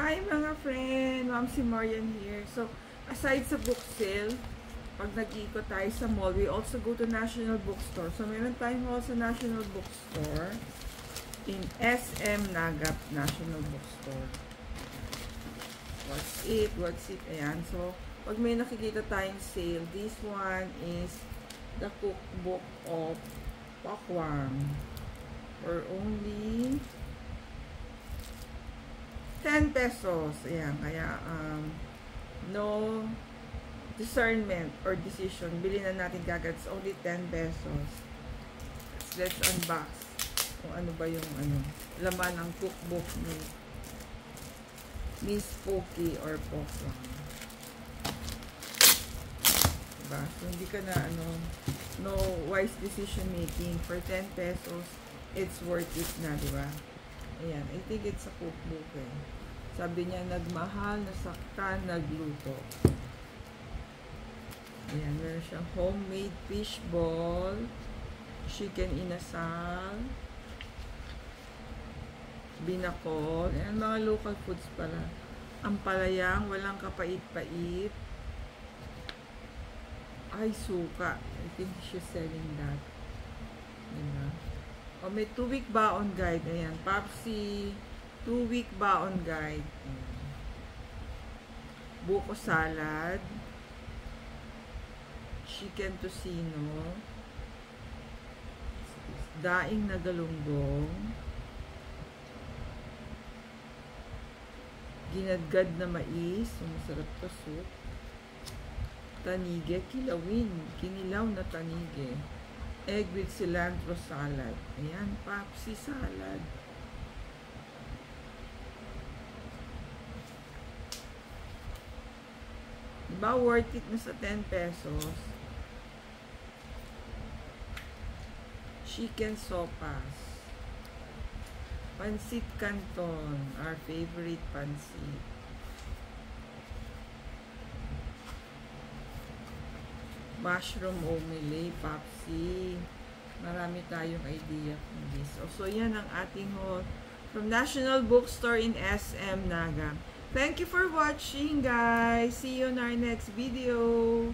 Hi mga friend! Ma'am si Marian here. So, aside sa book sale, pag nag-iikot tayo sa mall, we also go to National Bookstore. So, meron tayong mall sa National Bookstore in SM Nagap National Bookstore. What's it? Ayan. So, pag may nakikita tayong sale, this one is the cookbook of Pakwang for only 10 pesos. Ayan, kaya no discernment or decision. Bilhin na natin kagad. It's only 10 pesos. Let's unbox kung ano ba yung laman ng cookbook ni Miss Pokey or Pokwang. Diba? So, hindi ka na no wise decision making. For 10 pesos, it's worth it na, diba? Ayan, I think it's a cookbook eh. Sabi niya, nagmahal, nasaktan, nagluto. Ayan, meron siyang homemade fish ball, chicken inasal, binakol. Ayan, mga local foods pala. Ampalayang, walang kapait-pait. Ay, suka. I think she's selling that. Diba? O, may 2-week baon guide. Ayan, Papsi 2-week baon guide. Ayan. Buko salad, chicken tocino, daing na galunggong, ginadgad na mais, masarap to soup, tanige, kilawin, kinilaw na tanige, egg with cilantro salad. Ayan, Papsi salad. Diba worth it na sa 10 pesos? Chicken sopas. Pansit Canton, our favorite pansit. Mushroom omelette, Papsi. Marami tayong idea kung this. So, yan ang ating haul from National Bookstore in SM Naga. Thank you for watching, guys. See you in our next video.